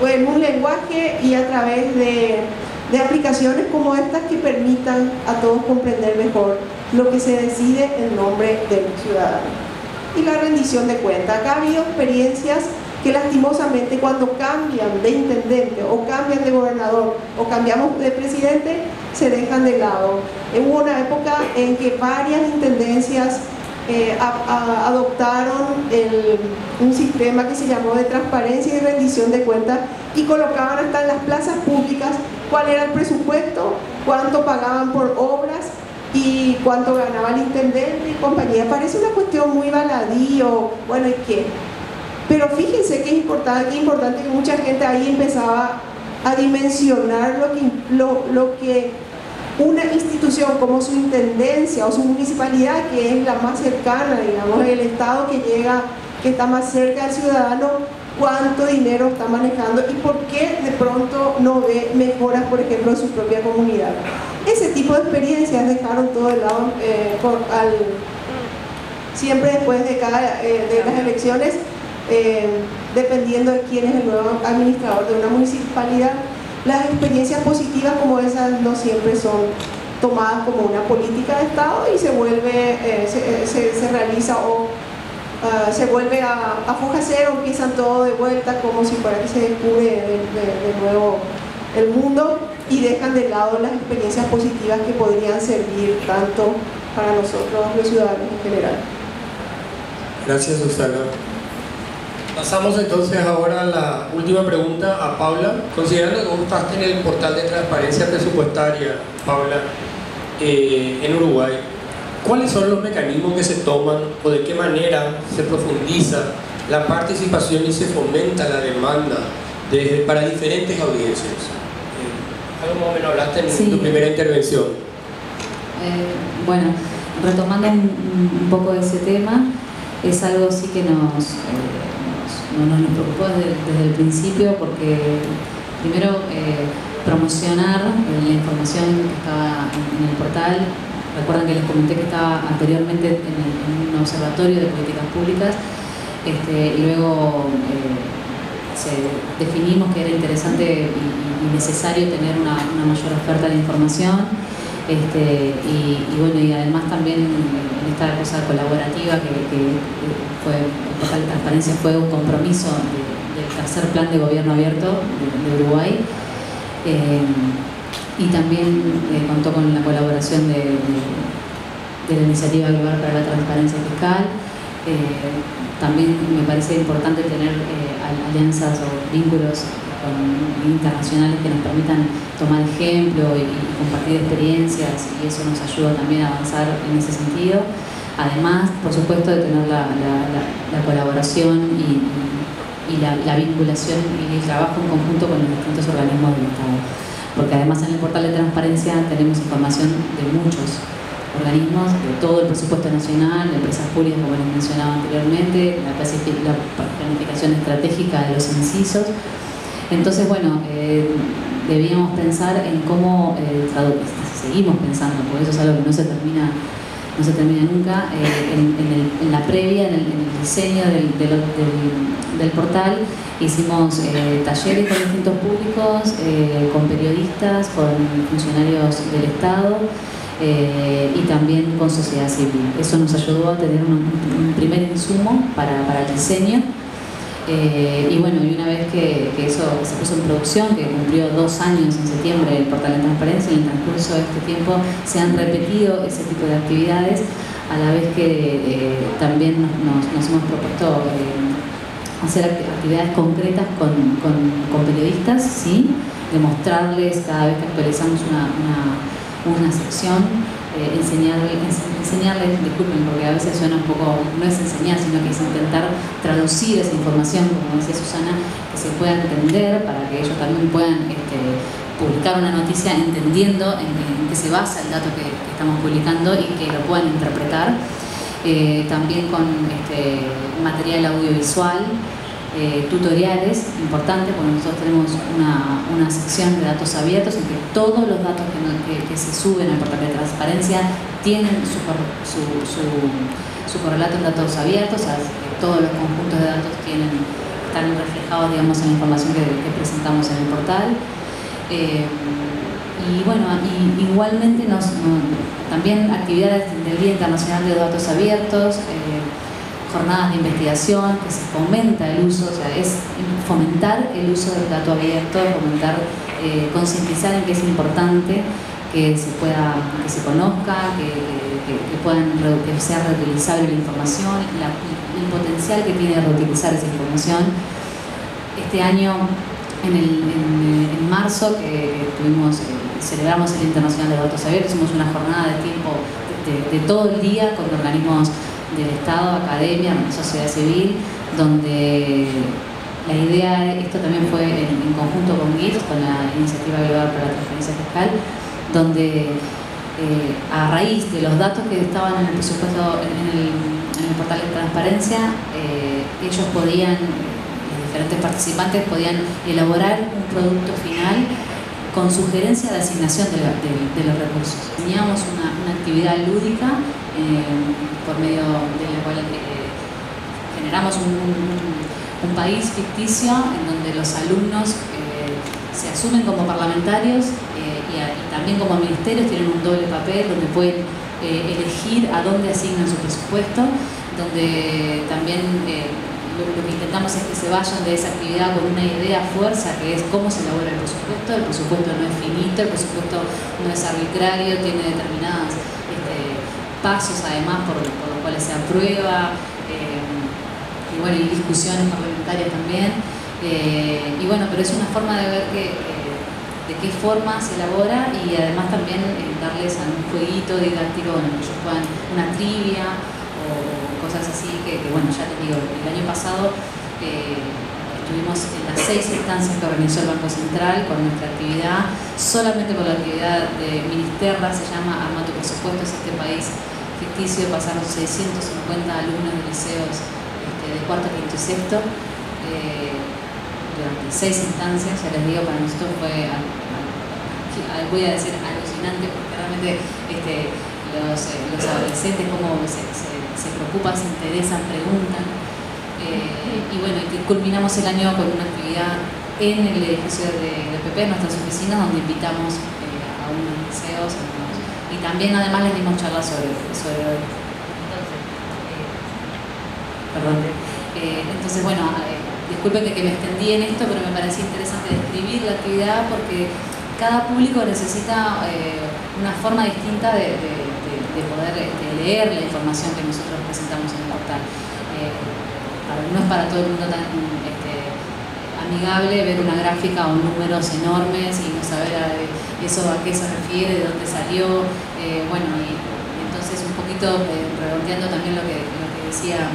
en un lenguaje y a través de aplicaciones como estas que permitan a todos comprender mejor lo que se decide en nombre del ciudadano. Y la rendición de cuentas. Acá ha habido experiencias que lastimosamente cuando cambian de intendente o cambian de gobernador o cambiamos de presidente, se dejan de lado. Hubo una época en que varias intendencias adoptaron un sistema que se llamó de transparencia y rendición de cuentas y colocaban hasta en las plazas públicas cuál era el presupuesto, cuánto pagaban por obras y cuánto ganaba el intendente y compañía. Parece una cuestión muy baladí o bueno, ¿y qué? Pero fíjense que es importante que mucha gente ahí empezaba a dimensionar lo que una institución como su intendencia o su municipalidad, que es la más cercana, digamos, el Estado que llega, que está más cerca del ciudadano, cuánto dinero está manejando y por qué de pronto no ve mejoras, por ejemplo, en su propia comunidad. Ese tipo de experiencias dejaron todo de lado siempre después de las elecciones, dependiendo de quién es el nuevo administrador de una municipalidad. Las experiencias positivas como esas no siempre son tomadas como una política de Estado y se vuelve, se realiza o se vuelve a foja cero, empiezan todo de vuelta como si fuera que se descubre de nuevo el mundo y dejan de lado las experiencias positivas que podrían servir tanto para nosotros los ciudadanos en general. Gracias, Susana. Pasamos entonces ahora a la última pregunta a Paula. Considerando que vos estás en el portal de transparencia presupuestaria, Paula, en Uruguay, ¿cuáles son los mecanismos que se toman o de qué manera se profundiza la participación y se fomenta la demanda para diferentes audiencias? Algo más o menos hablaste en tu primera intervención. Bueno, retomando un poco de ese tema, es algo sí que nos preocupó desde el principio porque primero promocionar la información que estaba en el portal. Recuerdan que les comenté que estaba anteriormente en un observatorio de políticas públicas y luego definimos que era interesante y necesario tener una mayor oferta de información y bueno, y además también en esta cosa colaborativa que fue el portal de transparencia fue un compromiso del tercer plan de gobierno abierto de Uruguay y también contó con la colaboración de la Iniciativa Global para la Transparencia Fiscal. También me parece importante tener alianzas o vínculos internacionales que nos permitan tomar ejemplo y compartir experiencias, y eso nos ayuda también a avanzar en ese sentido. Además, por supuesto, de tener la colaboración y la vinculación y el trabajo en conjunto con los distintos organismos del Estado. Porque además en el portal de transparencia tenemos información de muchos organismos, de todo el presupuesto nacional, de empresas públicas, como les mencionaba anteriormente, la planificación estratégica de los incisos. Entonces, bueno, debíamos pensar en cómo seguimos pensando, porque eso es algo que no se termina nunca, en la previa, en el diseño del portal. Hicimos talleres con distintos públicos, con periodistas, con funcionarios del Estado y también con sociedad civil. Eso nos ayudó a tener un primer insumo para el diseño. Y bueno, y una vez que eso se puso en producción, que cumplió 2 años en septiembre el portal de transparencia, en el transcurso de este tiempo se han repetido ese tipo de actividades, a la vez que también nos hemos propuesto hacer actividades concretas con periodistas, ¿sí? Demostrarles cada vez que actualizamos una sección, enseñarles, disculpen porque a veces suena un poco, no es enseñar, sino que es intentar traducir esa información, como decía Susana, que se pueda entender para que ellos también puedan publicar una noticia entendiendo en qué se basa el dato que estamos publicando y que lo puedan interpretar. También con material audiovisual, tutoriales, importante, porque nosotros tenemos una sección de datos abiertos en que todos los datos que se suben al portal de transparencia tienen su correlato en datos abiertos, o sea, todos los conjuntos de datos están reflejados, digamos, en la información que presentamos en el portal. Y bueno, igualmente también actividades del Día Internacional de Datos Abiertos, jornadas de investigación, que se fomenta el uso, o sea, es fomentar el uso del dato abierto, fomentar, concientizar en que es importante que se conozca, que sea reutilizable la información, el potencial que tiene reutilizar esa información. Este año, en marzo, que celebramos el Día Internacional de Datos Abiertos, hicimos una jornada de tiempo de todo el día con organismos del Estado, academia, sociedad civil, donde la idea, esto también fue en conjunto con GITS, con la Iniciativa Global para la Transparencia Fiscal, donde a raíz de los datos que estaban en el presupuesto, en el portal de transparencia, ellos podían, los diferentes participantes podían elaborar un producto final con sugerencia de asignación de los recursos. Teníamos una actividad lúdica por medio de la cual generamos un país ficticio en donde los alumnos se asumen como parlamentarios y también como ministerios, tienen un doble papel donde pueden elegir a dónde asignan su presupuesto, donde también lo que intentamos es que se vayan de esa actividad con una idea fuerza, que es cómo se elabora el presupuesto. El presupuesto no es finito, el presupuesto no es arbitrario, tiene determinados pasos además por los cuales se aprueba, y bueno, y discusiones parlamentarias también, y bueno, pero es una forma de ver de qué forma se elabora, y además también darles a un jueguito didáctico en el que ellos puedan, una trivia o cosas así, que bueno, ya te digo, el año pasado estuvimos en las 6 instancias que organizó el Banco Central con nuestra actividad, solamente por la actividad de Ministerra, se llama Arma tu presupuesto, es este país ficticio, pasaron 650 alumnos de liceos de cuarto, quinto y sexto, durante 6 instancias. Ya les digo, para nosotros fue, voy a decir, alucinante, porque realmente los adolescentes como se preocupan, se interesan, preguntan, y bueno, culminamos el año con una actividad en el edificio de PP, en nuestras oficinas, donde invitamos a unos liceos, y también además les dimos charlas sobre entonces, bueno, disculpen que me extendí en esto, pero me parecía interesante describir la actividad porque cada público necesita una forma distinta de poder leer la información que nosotros presentamos en el portal. No es para todo el mundo tan amigable ver una gráfica o números enormes y no saber eso a qué se refiere, de dónde salió, bueno, y entonces un poquito redondeando también lo que decía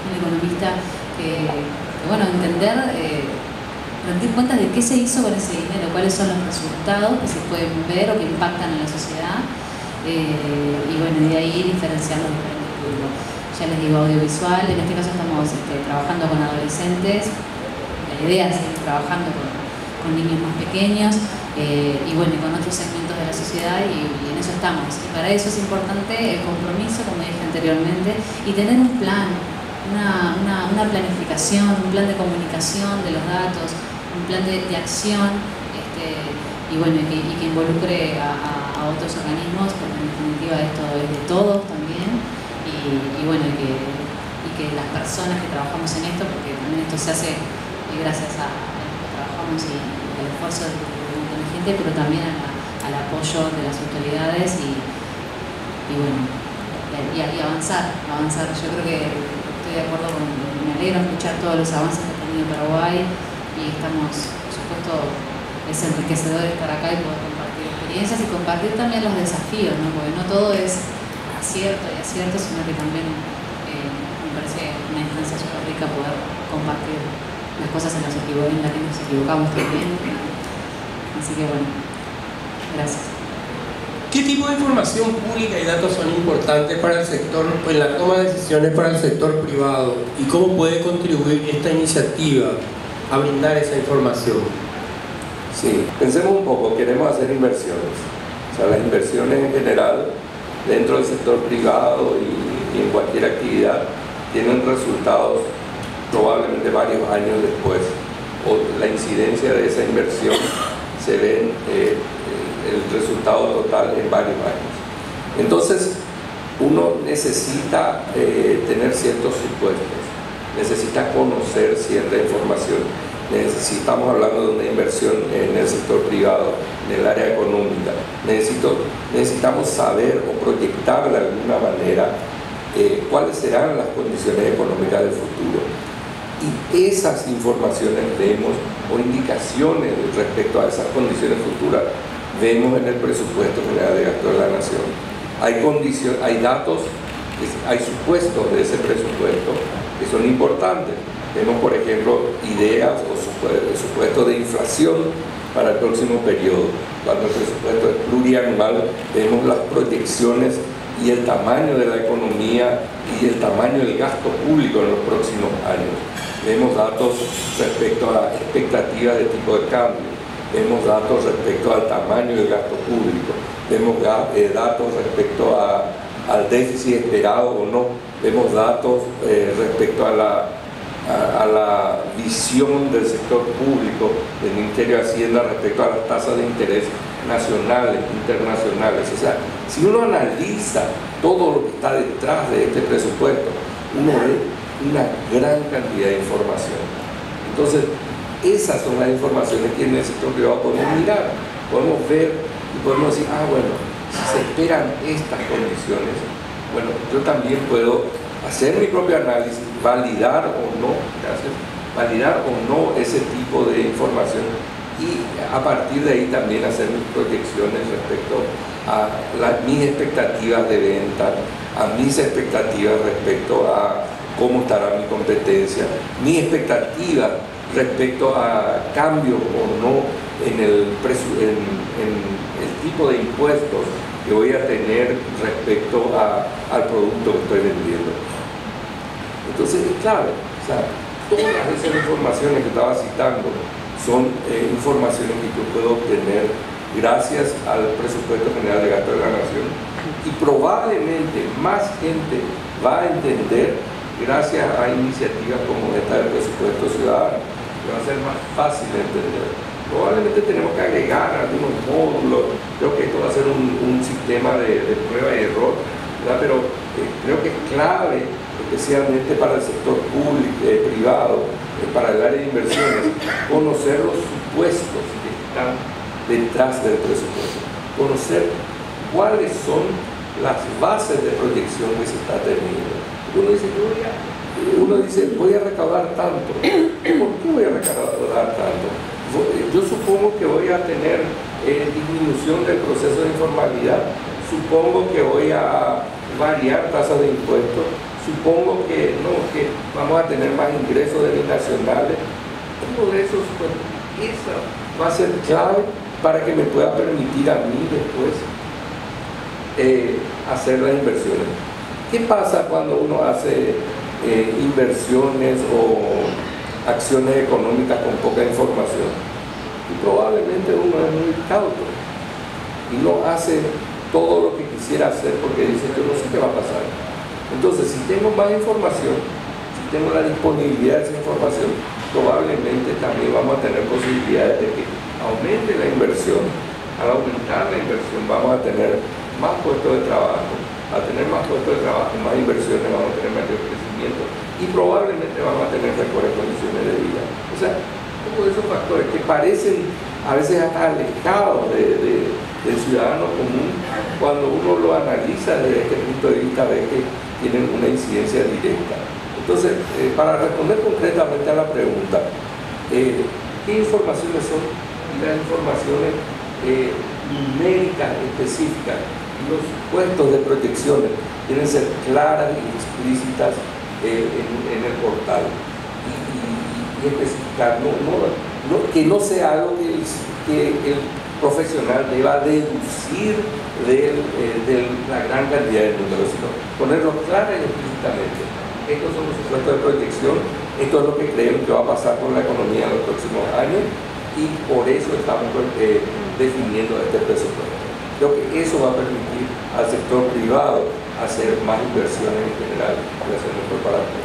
un economista, que bueno, entender, rendir cuentas de qué se hizo con ese dinero, cuáles son los resultados que se pueden ver o que impactan en la sociedad, y bueno, de ahí diferenciar los diferentes públicos. Ya les digo, audiovisual, en este caso estamos trabajando con adolescentes, la idea es seguir trabajando con niños más pequeños, y bueno, y con otros segmentos de la sociedad, y en eso estamos. Y para eso es importante el compromiso, como dije anteriormente, y tener un plan, una planificación, un plan de comunicación de los datos, un plan de acción, y bueno, y que involucre a otros organismos, porque en definitiva esto es de todos también, y bueno, y que las personas que trabajamos en esto, porque también esto se hace gracias a los que trabajamos y al esfuerzo de un montón de gente, pero también al apoyo de las autoridades, y bueno, y avanzar. Yo creo que estoy de acuerdo me alegro escuchar todos los avances que ha tenido Paraguay, y estamos, por supuesto, es enriquecedor estar acá y poder compartir experiencias y compartir también los desafíos, ¿no? Porque no todo es acierto, sino que también me parece una instancia súper rica poder compartir las cosas en las que nos equivocamos también. Así que bueno, gracias. ¿Qué tipo de información pública y datos son importantes para el sector, en la toma de decisiones para el sector privado? ¿Y cómo puede contribuir esta iniciativa a brindar esa información? Sí, pensemos un poco, queremos hacer inversiones. O sea, las inversiones en general, dentro del sector privado y en cualquier actividad, tienen resultados probablemente varios años después, o la incidencia de esa inversión se ve el resultado total en varios años. Entonces, uno necesita tener ciertos supuestos, necesita conocer cierta información. Estamos hablando de una inversión en el sector privado, en el área económica. Necesitamos saber o proyectar de alguna manera cuáles serán las condiciones económicas del futuro. Y esas informaciones vemos, o indicaciones respecto a esas condiciones futuras, vemos en el presupuesto general de gasto de la Nación. Hay datos, hay supuestos de ese presupuesto que son importantes. Vemos, por ejemplo, ideas o supuestos de inflación para el próximo periodo. Cuando el presupuesto es plurianual, vemos las proyecciones y el tamaño de la economía y el tamaño del gasto público en los próximos años. Vemos datos respecto a expectativas de tipo de cambio. Vemos datos respecto al tamaño del gasto público. Vemos datos respecto al déficit esperado o no. Vemos datos respecto a la visión del sector público del Ministerio de Hacienda respecto a las tasas de interés nacionales, internacionales. O sea, si uno analiza todo lo que está detrás de este presupuesto, uno ve una gran cantidad de información. Entonces, esas son las informaciones que en el sector privado podemos mirar, podemos ver y podemos decir, bueno, si se esperan estas condiciones, bueno, yo también puedo hacer mi propio análisis, validar o no ese tipo de información y a partir de ahí también hacer mis proyecciones respecto a mis expectativas de venta, a mis expectativas respecto a cómo estará mi competencia, mis expectativas respecto a cambios o no en el tipo de impuestos que voy a tener respecto al producto que estoy vendiendo. Entonces es clave, o sea, todas esas informaciones que estaba citando son informaciones que yo puedo obtener gracias al presupuesto general de gasto de la Nación y probablemente más gente va a entender gracias a iniciativas como esta del presupuesto ciudadano, que va a ser más fácil de entender. Probablemente tenemos que agregar algunos módulos, creo que esto va a ser un sistema de prueba y error, ¿verdad? Pero creo que es clave, especialmente para el sector público, privado, para el área de inversiones, conocer los supuestos que están detrás del presupuesto, conocer cuáles son las bases de proyección que se está teniendo. Uno dice, voy a recaudar tanto. ¿Por qué voy a recaudar tanto? Yo supongo que voy a tener disminución del proceso de informalidad, supongo que voy a variar tasas de impuestos, supongo que vamos a tener más ingresos de binacionales. Todo eso, esa va a ser clave para que me pueda permitir a mí después hacer las inversiones. ¿Qué pasa cuando uno hace inversiones o acciones económicas con poca información? Y probablemente uno es muy cauto y no hace todo lo que quisiera hacer porque dice, yo no sé qué va a pasar. Entonces, si tengo más información, si tengo la disponibilidad de esa información, probablemente también vamos a tener posibilidades de que aumente la inversión. Al aumentar la inversión vamos a tener más puestos de trabajo. Al tener más puestos de trabajo, más inversiones, vamos a tener mayor crecimiento y probablemente vamos a tener mejores condiciones de vida. O sea, todos esos factores que parecen a veces hasta alejados del ciudadano común, cuando uno lo analiza desde este punto de vista, ve que tienen una incidencia directa. Entonces, para responder concretamente a la pregunta, ¿qué informaciones son? Las informaciones numéricas específicas. Los puestos de proyecciones deben ser claras y explícitas en el portal y especificar, que no sea algo que el profesional deba deducir de la gran cantidad de números, sino ponerlo clara y explícitamente. Estos son los supuestos de proyección, esto es lo que creemos que va a pasar con la economía en los próximos años y por eso estamos definiendo este presupuesto. Creo que eso va a permitir al sector privado hacer más inversiones en general, relaciones corporativas.